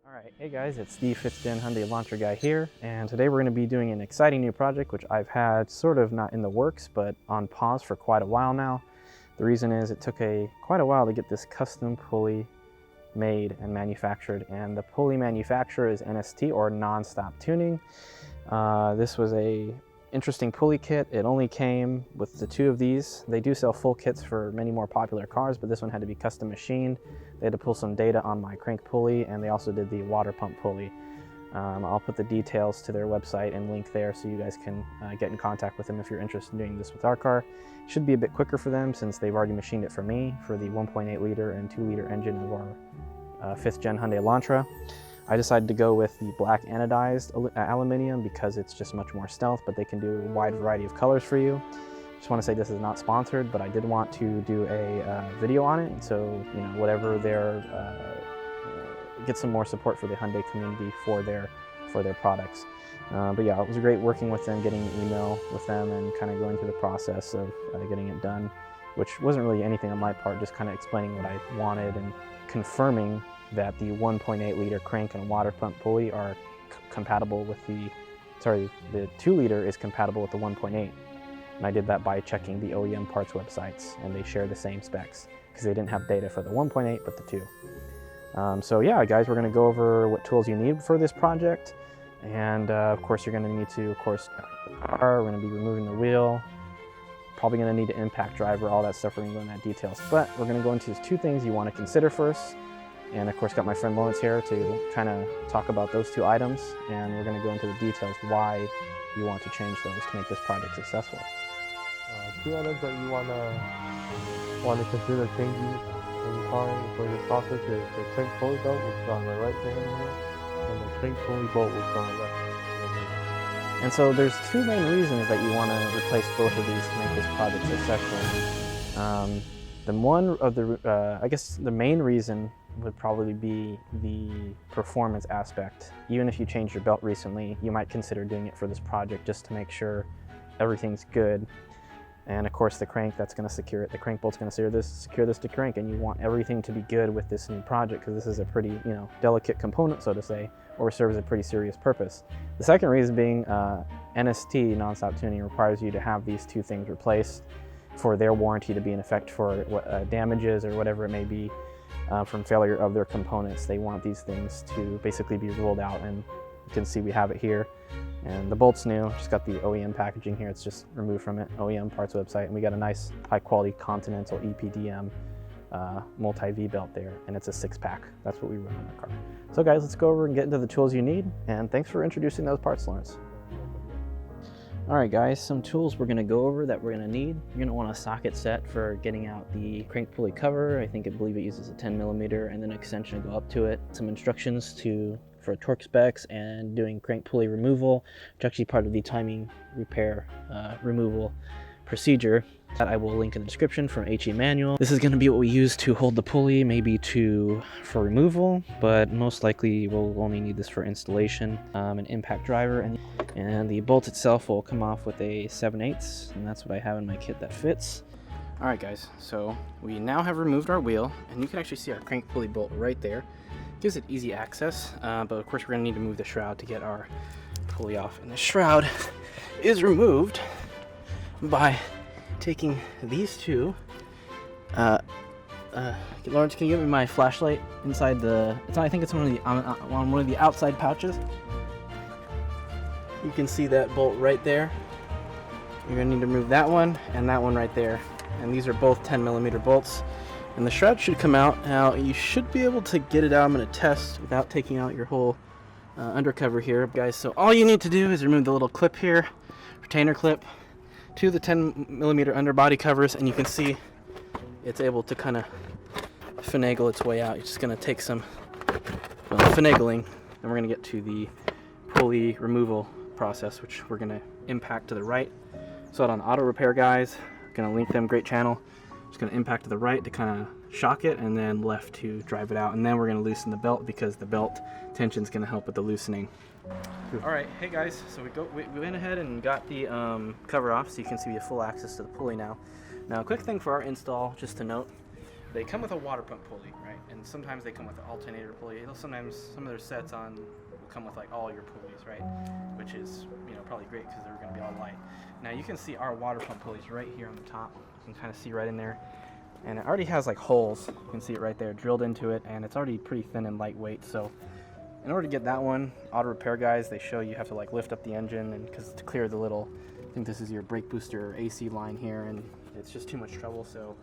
Alright, hey guys, it's the 5th Gen Hyundai Elantra guy here, and today we're going to be doing an exciting new project which I've had sort of not in the works but on pause for quite a while now. The reason is it took quite a while to get this custom pulley made and manufactured, and the pulley manufacturer is NST, or non-stop tuning. This was a interesting pulley kit. It only came with the two of these. They do sell full kits for many more popular cars, but this one had to be custom machined. They had to pull some data on my crank pulley, and they also did the water pump pulley. I'll put the details to their website and link there so you guys can get in contact with them if you're interested in doing this with our car. It should be a bit quicker for them since they've already machined it for me for the 1.8 liter and 2 liter engine of our 5th Gen Hyundai Elantra. I decided to go with the black anodized aluminum because it's just much more stealth, but they can do a wide variety of colors for you. Just want to say this is not sponsored, but I did want to do a video on it, so you know, whatever get some more support for the Hyundai community for their products. But yeah, it was great working with them, getting an email with them, and kind of going through the process of getting it done, which wasn't really anything on my part, just kind of explaining what I wanted and confirming that the 1.8 liter crank and water pump pulley are compatible with the 2 liter is compatible with the 1.8. And I did that by checking the OEM parts websites, and they share the same specs because they didn't have data for the 1.8 but the 2. So yeah, guys, we're going to go over what tools you need for this project, and of course you're going to need to, the car. We're going to be removing the wheel, probably going to need an impact driver, all that stuff. We're going to go into details, but we're going to go into two things you want to consider first. And of course got my friend Lawrence here to kind of talk about those two items, and we're going to go into the details why you want to change those to make this project successful. Two items that you want to consider changing in the car for this process is the crank pulley belt, which is on the right hand here, and the crank pulley bolt, which is on the left hand. And so there's two main reasons that you want to replace both of these to make this project successful. I guess the main reason would probably be the performance aspect. Even if you changed your belt recently, you might consider doing it for this project just to make sure everything's good. And of course the crank, that's going to secure it. The crank bolt's going to secure this to crank, and you want everything to be good with this new project because this is a pretty, delicate component, so to say, or serves a pretty serious purpose. The second reason being NST, non-stop tuning, requires you to have these two things replaced for their warranty to be in effect for damages or whatever it may be. From failure of their components. They want these things to basically be ruled out, and you can see we have it here. And the bolt's new, just got the OEM packaging here, it's just removed from it, OEM parts website, and we got a nice high quality Continental EPDM multi-V belt there, and it's a 6-pack. That's what we run on our car. So guys, let's go over and get into the tools you need, and thanks for introducing those parts, Lawrence. Alright guys, some tools we're going to go over that we're going to need. You're going to want a socket set for getting out the crank pulley cover. I believe it uses a 10mm and then an extension to go up to it. Some instructions for torque specs and doing crank pulley removal, which is actually part of the timing repair removal procedure that I will link in the description from HE manual. This is going to be what we use to hold the pulley, maybe for removal, but most likely we'll only need this for installation. An impact driver, and the bolt itself will come off with a 7/8, and that's what I have in my kit that fits. Alright guys, so we now have removed our wheel, and you can actually see our crank pulley bolt right there. Gives it easy access, but of course we're going to need to move the shroud to get our pulley off, and the shroud is removed by taking these two. Lawrence, can you give me my flashlight inside I think it's on one of the outside pouches. You can see that bolt right there. You're gonna need to move that one and that one right there, and these are both 10mm bolts, and the shroud should come out. Now you should be able to get it out. I'm gonna test without taking out your whole undercover here, guys. So all you need to do is remove the little clip here, retainer clip, to the 10mm underbody covers, and you can see it's able to kind of finagle its way out. You're just going to take some finagling, and we're going to get to the pulley removal process, which we're going to impact to the right. So on auto repair guys, going to link them, great channel. Just going to impact to the right to kind of shock it, and then left to drive it out, and then we're going to loosen the belt because the belt tension is going to help with the loosening. Alright, hey guys, so we went ahead and got the cover off, so you can see we have full access to the pulley now. Now, a quick thing for our install, just to note, they come with a water pump pulley, right? And sometimes they come with an alternator pulley. Sometimes some of their sets will come with like all your pulleys, right? Which is, you know, probably great because they're going to be all light. Now you can see our water pump pulleys right here on the top. You can kind of see right in there. And it already has like holes. You can see it right there drilled into it, and it's already pretty thin and lightweight. So in order to get that one, auto repair guys, they show you have to like lift up the engine, and because to clear the little, I think this is your brake booster or AC line here, and it's just too much trouble. So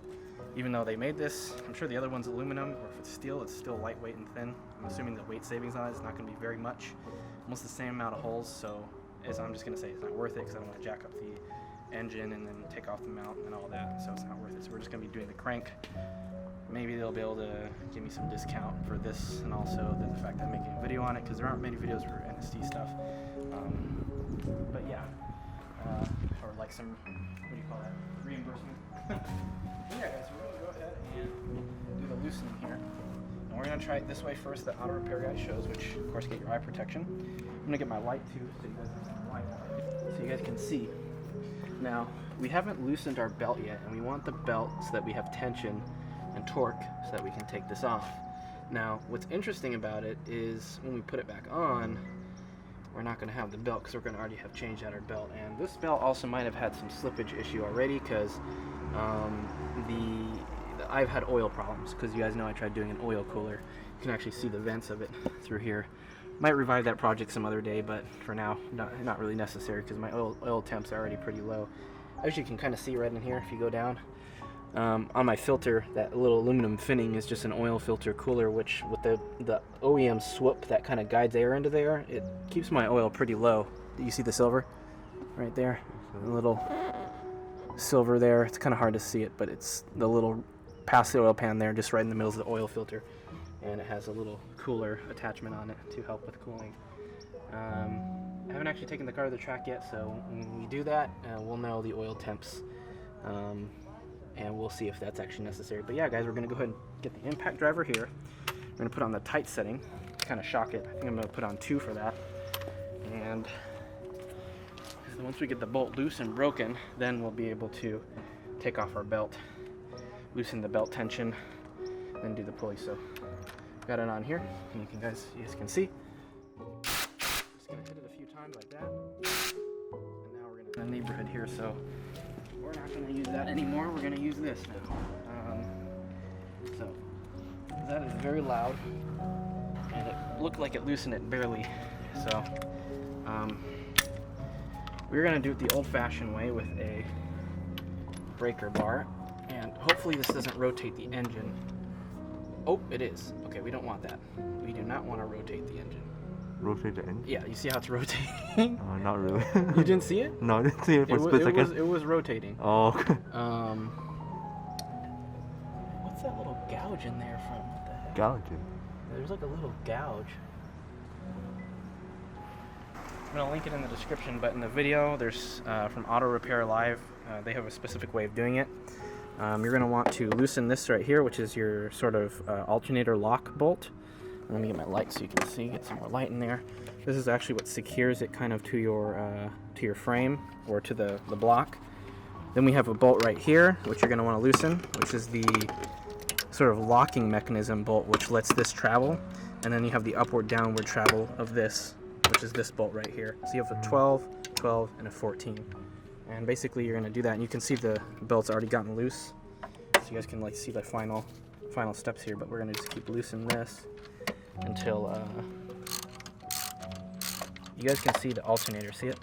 even though they made this, I'm sure the other one's aluminum, or if it's steel, it's still lightweight and thin. I'm assuming the weight savings on it is not going to be very much, almost the same amount of holes. So as I'm just going to say, it's not worth it because I don't want to jack up the engine and then take off the mount and all that. So it's not worth it. So we're just going to be doing the crank. Maybe they'll be able to give me some discount for this, and also the fact that I'm making a video on it, because there aren't many videos for NST stuff. But yeah, or like some, what do you call that, reimbursement. Yeah, guys, we're going to go ahead and do the loosening here. And we're going to try it this way first, the auto repair guy shows, which of course get your eye protection. I'm going to get my light too, so you guys can see the light, so you guys can see. Now, we haven't loosened our belt yet, and we want the belt so that we have tension and torque so that we can take this off. Now, what's interesting about it is when we put it back on, we're not going to have the belt because we're going to already have changed out our belt. And this belt also might have had some slippage issue already because I've had oil problems, because you guys know I tried doing an oil cooler. You can actually see the vents of it through here. Might revive that project some other day, but for now, not really necessary because my oil temps are already pretty low. As you can kind of see right in here if you go down. On my filter, that little aluminum finning is just an oil filter cooler, which with the OEM swoop that kind of guides air into there, it keeps my oil pretty low. Do you see the silver right there? A little silver there. It's kind of hard to see it, but it's the little past the oil pan there, just right in the middle of the oil filter, and it has a little cooler attachment on it to help with cooling. I haven't actually taken the car to the track yet, so when we do that, we'll know the oil temps. And we'll see if that's actually necessary. But yeah, guys, we're going to go ahead and get the impact driver here. We're going to put on the tight setting to kind of shock it. I think I'm going to put on 2 for that. And once we get the bolt loose and broken, then we'll be able to take off our belt, loosen the belt tension, and do the pulley. So got it on here, and you guys can see. Just going to hit it a few times like that. And now we're going to in the neighborhood here, so we're not going to use that anymore. We're going to use this now. So that is very loud, and it looked like it loosened it barely. So we're going to do it the old-fashioned way with a breaker bar, and hopefully this doesn't rotate the engine. Oh, it is. Okay, we don't want that. We do not want to rotate the engine. Rotate the engine? Yeah, you see how it's rotating? Not really. You didn't see it? No, I didn't see it for a split second. It was rotating. Oh, okay. What's that little gouge in there from? What the heck? Gouging? There's like a little gouge. I'm going to link it in the description, but in the video, there's from Auto Repair Live, they have a specific way of doing it. You're going to want to loosen this right here, which is your sort of alternator lock bolt. Let me get my light so you can see, get some more light in there. This is actually what secures it kind of to your frame or to the block. Then we have a bolt right here, which you're going to want to loosen, which is the sort of locking mechanism bolt, which lets this travel. And then you have the upward downward travel of this, which is this bolt right here. So you have a 12, 12, and a 14. And basically you're going to do that, and you can see the belt's already gotten loose. So you guys can like see the final steps here, but we're going to just keep loosening this until you guys can see the alternator. See it?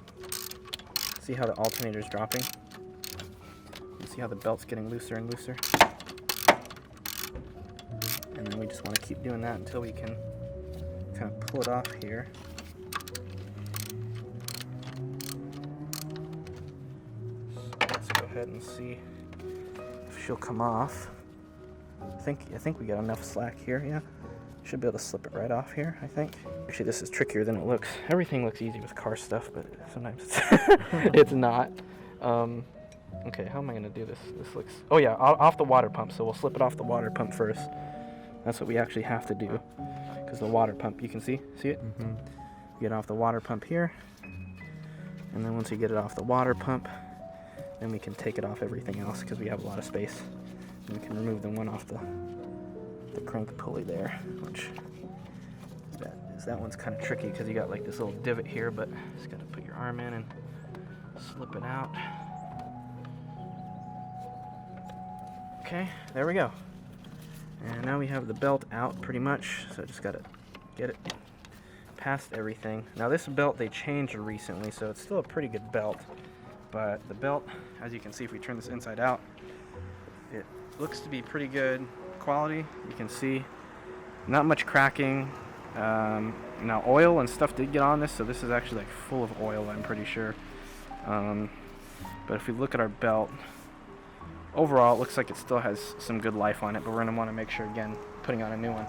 See how the alternator is dropping? You see how the belt's getting looser and looser? And then we just want to keep doing that until we can kind of pull it off here. So let's go ahead and see if she'll come off. I think we got enough slack here, yeah. Should be able to slip it right off here, I think. Actually, this is trickier than it looks. Everything looks easy with car stuff, but sometimes it's not. Okay, how am I gonna do this? This looks, oh yeah, off the water pump. So we'll slip it off the water pump first. That's what we actually have to do, because the water pump, you can see it? Mm-hmm. Get off the water pump here, and then once you get it off the water pump, then we can take it off everything else, because we have a lot of space. we can remove the one off the crank pulley there, which that one's kind of tricky because you got like this little divot here, but just got to put your arm in and slip it out. Okay, there we go. And now we have the belt out pretty much, so just got to get it past everything. Now this belt they changed recently, so it's still a pretty good belt, but the belt, as you can see if we turn this inside out, it looks to be pretty good quality. You can see not much cracking. Now oil and stuff did get on this, so this is actually like full of oil, I'm pretty sure. But if we look at our belt, overall it looks like it still has some good life on it, but we're going to want to make sure, again, putting on a new one.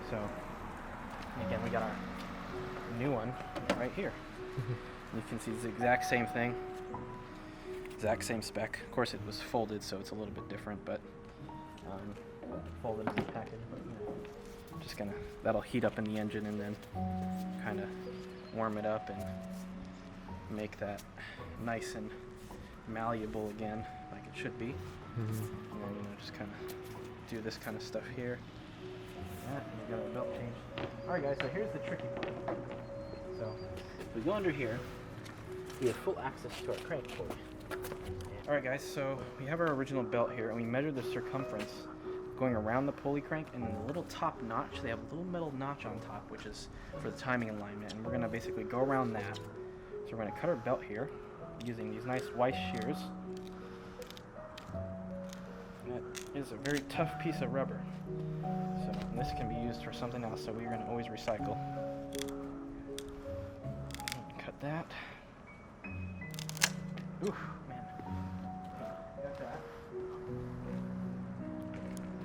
So again, we got our new one right here. You can see it's the exact same thing, exact same spec. Of course it was folded, so it's a little bit different, but folded in the package. But, you know, just gonna, that'll heat up in the engine and then kind of warm it up and make that nice and malleable again, like it should be. And then, you know, just kind of do this kind of stuff here. And we got our belt changed. Alright guys, so here's the tricky part. So if we go under here, we have full access to our crank pulley. Alright guys, so we have our original belt here, and we measured the circumference going around the pulley crank, and then the little top notch, they have a little metal notch on top, which is for the timing alignment, and we're going to basically go around that. So we're going to cut our belt here using these nice Weiss shears. And that is a very tough piece of rubber. So this can be used for something else, so we're going to always recycle. Cut that. Oof, man. Got that.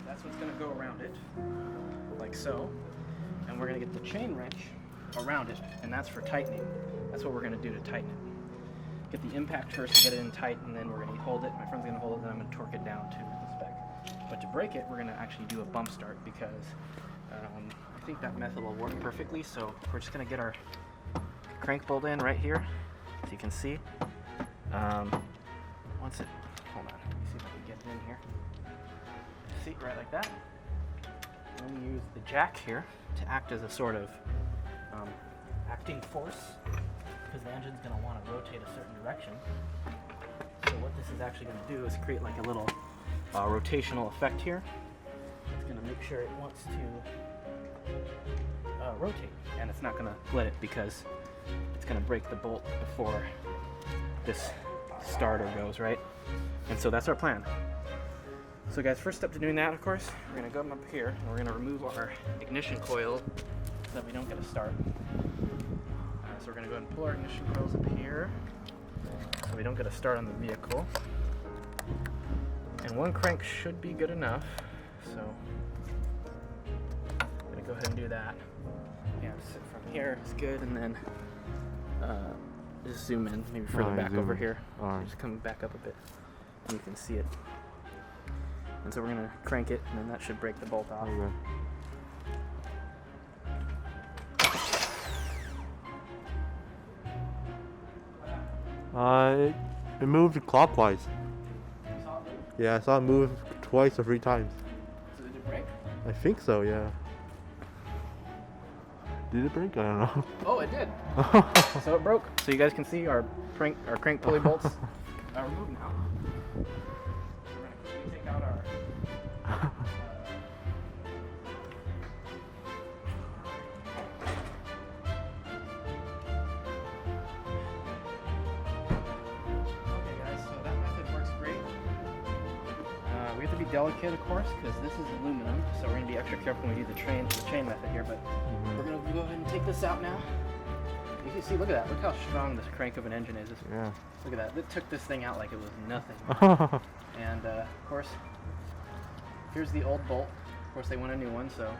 That's what's going to go around it, like so. And we're going to get the chain wrench around it, and that's for tightening. That's what we're going to do to tighten it. Get the impact first to get it in tight, and then we're going to hold it. My friend's going to hold it, then I'm going to torque it down to the spec. But to break it, we're going to actually do a bump start, because I think that method will work perfectly. So we're just going to get our crank bolt in right here, as you can see. Once it, hold on, let me see if I can get it in here. See, right like that. And we use the jack here to act as a sort of acting force, because the engine's going to want to rotate a certain direction. So what this is actually going to do is create like a little rotational effect here. It's going to make sure it wants to rotate, and it's not going to let it, because it's going to break the bolt before this starter goes, right? And so that's our plan. So guys, first step to doing that, of course, we're going to go up here and we're going to remove our ignition coil so that we don't get a start. So we're going to go ahead and pull our ignition coils up here so we don't get a start on the vehicle. And one crank should be good enough, so I'm going to go ahead and do that. Yeah, sit from here is good, and then just zoom in, maybe further back over here. Just come back up a bit, and you can see it. And so we're going to crank it, and then that should break the bolt off. It moved clockwise. You saw it? Yeah, I saw it move twice or 3 times. So did it break? I think so, yeah. Did it break? I don't know. Oh, it did. So it broke. So you guys can see our crank pulley bolts are removed now. We're going to quickly take out our Okay guys, so that method works great. We have to be delicate, of course, because this is aluminum, so we're going to be extra careful when we do the chain method here, but we're going to go ahead and take this out now. You can see, look at that. Look how strong this crank of an engine is. Yeah. Look at that. It took this thing out like it was nothing. And of course, here's the old bolt. Of course, they want a new one, so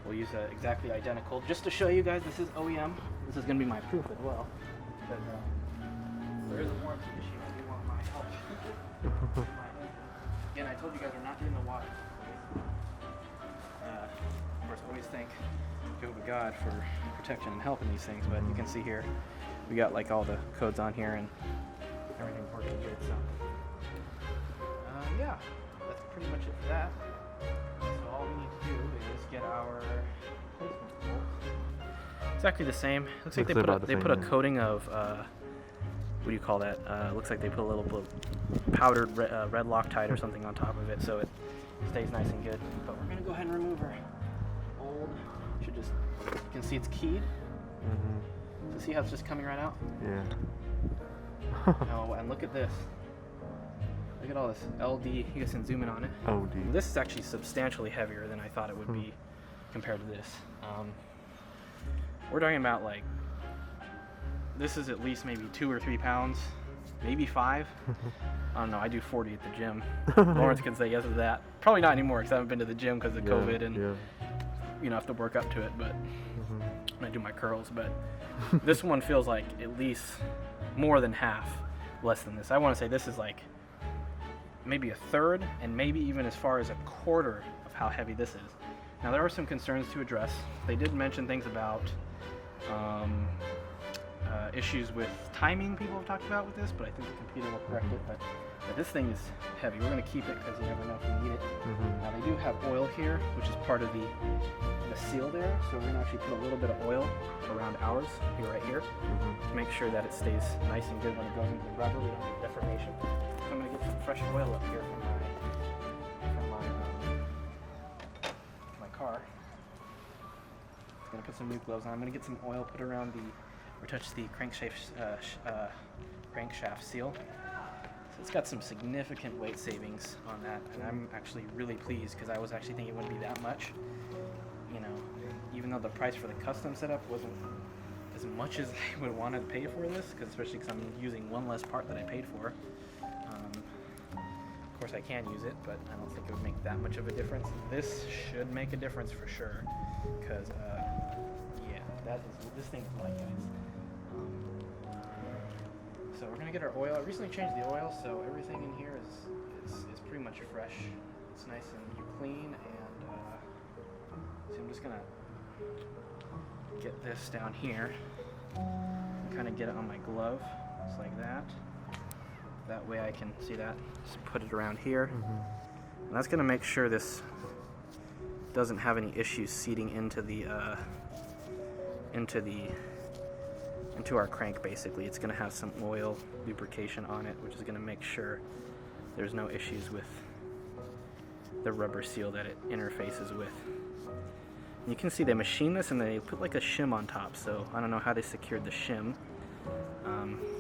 we'll use exactly identical. Just to show you guys, this is OEM. This is going to be my proof as well. Because there is a warranty issue. I do want my help. Again, I told you guys we're not in the water. Of course, always thank Jehovah God for protection and help in these things, but you can see here we got like all the codes on here and everything's working good. So yeah, that's pretty much it for that. So all we need to do is get our placement bolts. Exactly the same. Looks like they put a coating of what do you call that? Looks like they put a little powdered red Loctite or something on top of it, so it stays nice and good. But we're gonna go ahead and remove our old. You can see it's keyed. So see how it's just coming right out? Yeah. Oh, and look at this. Look at all this LD. You guys can zoom in on it. OD. This is actually substantially heavier than I thought it would be compared to this. We're talking about like, this is at least maybe 2 or 3 pounds, maybe 5. I don't know, I do 40 at the gym. Lawrence can say yes to that. Probably not anymore because I haven't been to the gym because of COVID and you know, I have to work up to it, but when I do my curls. But this one feels like at least more than half less than this. I want to say this is like maybe a third and maybe even as far as a quarter of how heavy this is. Now there are some concerns to address. They did mention things about issues with timing people have talked about with this, but I think the computer will correct it. But this thing is heavy. We're going to keep it because you never know if you need it. Now they do have oil here, which is part of the seal there. So we're going to actually put a little bit of oil around ours here, right here, to make sure that it stays nice and good when it goes into the rubber. We don't get deformation. So I'm going to get some fresh oil up here from my car. I'm going to put some new gloves on. I'm going to get some oil put around or touch the crankshaft seal. So it's got some significant weight savings on that, and I'm actually really pleased because I was actually thinking it wouldn't be that much. You know, even though the price for the custom setup wasn't as much as I would want to pay for this, especially because I'm using one less part that I paid for. Of course I can use it, but I don't think it would make that much of a difference. This should make a difference for sure, because yeah, this thing's light, guys. So we're gonna get our oil. I recently changed the oil, so everything in here is pretty much fresh. It's nice and clean, and so I'm just gonna get this down here and kind of get it on my glove, just like that. That way I can see that. Just put it around here, and that's gonna make sure this doesn't have any issues seating into our crank. Basically, it's going to have some oil lubrication on it, which is going to make sure there's no issues with the rubber seal that it interfaces with. And you can see they machined this and they put like a shim on top, so I don't know how they secured the shim,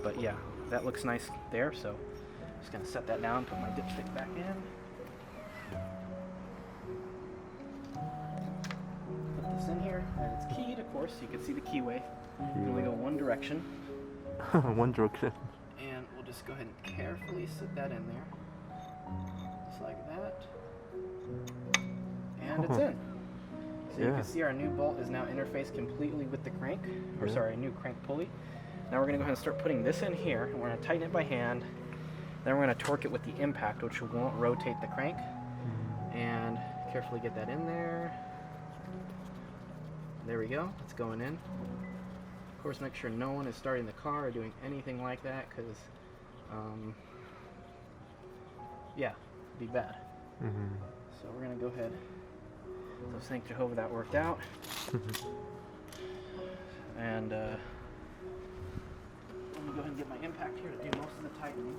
but yeah, that looks nice there. So I'm just going to set that down, put my dipstick back in, put this in here, and it's keyed, of course, so you can see the keyway. You can only go one direction. One direction. And we'll just go ahead and carefully sit that in there. Just like that. And it's in. So you can see our new bolt is now interfaced completely with the crank. Or sorry, new crank pulley. Now we're going to go ahead and start putting this in here. And we're going to tighten it by hand. Then we're going to torque it with the impact, which won't rotate the crank. And carefully get that in there. There we go. It's going in. Of course, make sure no one is starting the car or doing anything like that, because, yeah, it'd be bad. So we're going to go ahead. So thank Jehovah that worked out. And let me go ahead and get my impact here to do most of the tightening.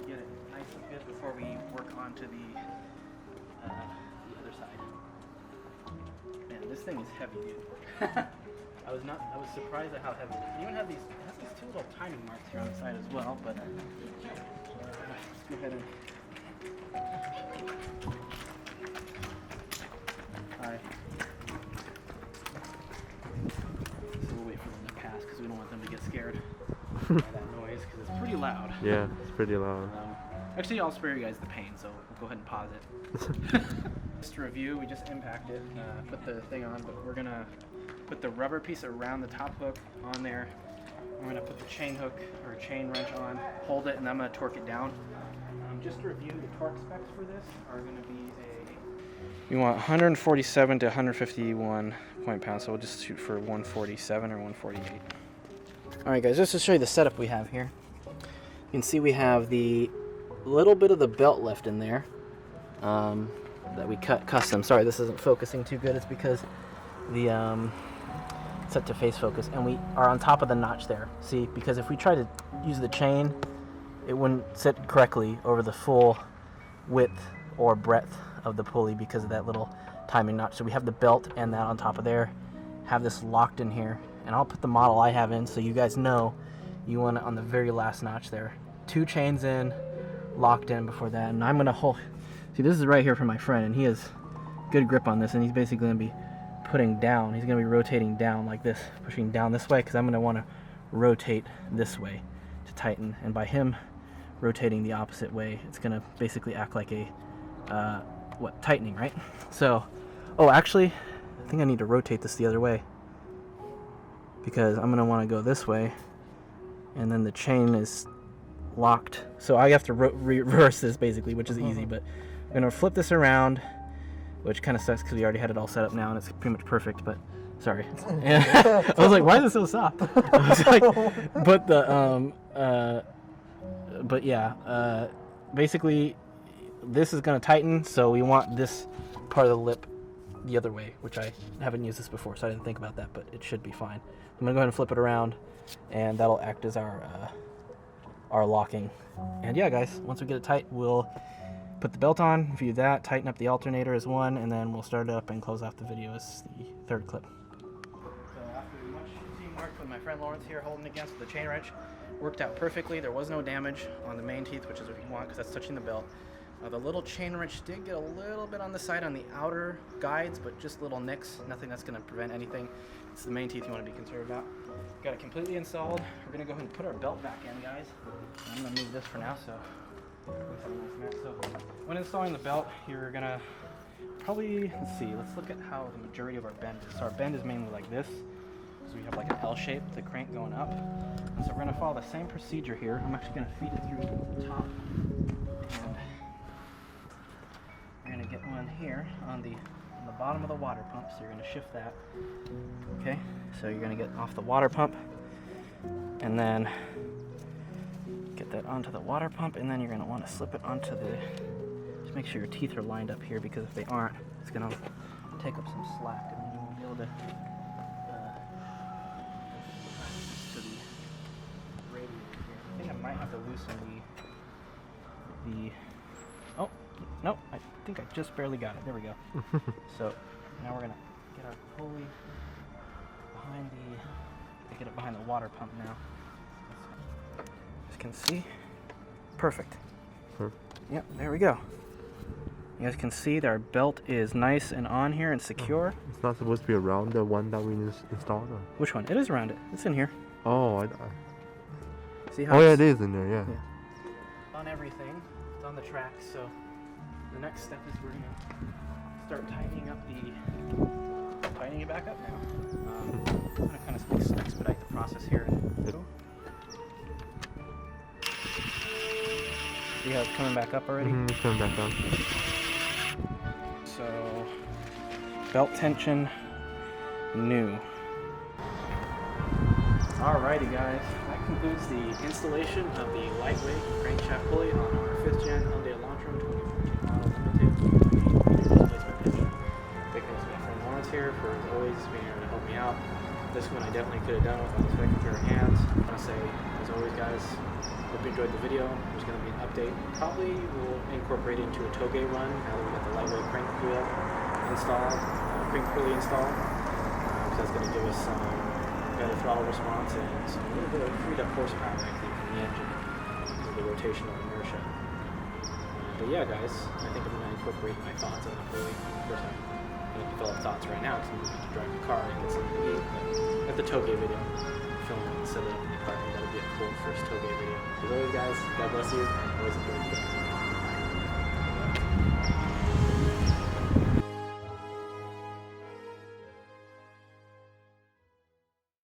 Get it nice and good before we work on to the other side. Man, this thing is heavy, dude. I was surprised at how heavy it is. It even has these 2 little timing marks here on the side as well, but let's go ahead and so we'll wait for them to pass because we don't want them to get scared by that noise because it's pretty loud. Yeah, it's pretty loud. Actually, I'll spare you guys the pain, so we'll go ahead and pause it. Just to review, we just impacted, put the thing on, but we're gonna put the rubber piece around the top hook on there. I'm gonna put the chain hook or chain wrench on, hold it, and I'm gonna torque it down. Just to review, the torque specs for this are gonna be you want 147 to 151 point-pounds, so we'll just shoot for 147 or 148. All right, guys, just to show you the setup we have here. You can see we have the little bit of the belt left in there. that we cut custom. Sorry, this isn't focusing too good. It's because the set to face focus, and we are on top of the notch there. See, because if we try to use the chain, it wouldn't sit correctly over the full width or breadth of the pulley because of that little timing notch. So we have the belt and that on top of there, have this locked in here, and I'll put the model I have in so you guys know you want it on the very last notch there. 2 chains in, locked in before that, and I'm gonna hold. See, this is right here for my friend, and he has good grip on this, and he's basically gonna be putting down. He's gonna be rotating down like this, pushing down this way, because I'm gonna want to rotate this way to tighten, and by him rotating the opposite way, it's gonna basically act like a tightening, right? So, oh, actually, I think I need to rotate this the other way because I'm gonna want to go this way, and then the chain is locked. So I have to reverse this basically, which is easy. But I'm gonna flip this around, which kind of sucks because we already had it all set up now, and it's pretty much perfect. But sorry, and I was like, why is it so soft? I was like, but yeah, basically this is gonna tighten, so we want this part of the lip the other way, which I haven't used this before, so I didn't think about that, but it should be fine. I'm gonna go ahead and flip it around, and that'll act as our locking. And yeah, guys, once we get it tight, we'll put the belt on, view that, tighten up the alternator as one, and then we'll start it up and close off the video as the third clip. So after much teamwork with my friend Lawrence here holding against the chain wrench, worked out perfectly. There was no damage on the main teeth, which is what you want because that's touching the belt. The little chain wrench did get a little bit on the side on the outer guides, but just little nicks, nothing that's going to prevent anything. It's the main teeth you want to be concerned about. Got it completely installed. We're going to go ahead and put our belt back in, guys. I'm going to move this for now, so when installing the belt, you're going to probably, let's look at how the majority of our bend is. So our bend is mainly like this. So we have like an L shape with the crank going up. And so we're going to follow the same procedure here. I'm actually going to feed it through the top. And you're going to get one here on the bottom of the water pump, so you're going to shift that. Okay, so you're going to get off the water pump and then get that onto the water pump, and then you're going to want to slip it onto the, just make sure your teeth are lined up here, because if they aren't, it's going to take up some slack and then you won't be able to to the radiator here. I think I might have to loosen the oh, no, I think I just barely got it. There we go. So now we're gonna get our pulley behind get it behind the water pump now. As you can see, perfect. Yep, there we go. You guys can see that our belt is nice and on here and secure. It's not supposed to be around the one that we installed? Or? Which one? It is around it. It's in here. Oh, see how? Oh yeah, it is in there. Yeah. On everything, it's on the track. So the next step is we're gonna start tightening it back up now. I'm gonna kind of expedite the process here. See how it's coming back up already? It's coming back up. So, belt tension, new. Alrighty guys, that concludes the installation of the lightweight crankshaft pulley on our 5th gen Hyundai Elantra 2014 model limited displacement engine. Big thanks to my friend Lawrence here for, as always, being able to help me out. This one I definitely could have done without a second pair of hands. I want to say, as always guys, hope you enjoyed the video. There's going to be an update. Probably we'll incorporate it into a toge run now that we got the lightweight crank wheel installed, crank pulley installed. So that's going to give us some better throttle response and some a little bit of freed up horsepower, I think, from the engine with the rotational inertia. But yeah, guys, I think I'm going to incorporate my thoughts on the pulley. Of course, I'm going to develop thoughts right now because I'm moving to drive the car and get something to eat. But at the toge video, film it and set it up in the car. That'll be a cool first toge video. As always, guys, God bless you, and always enjoy the video.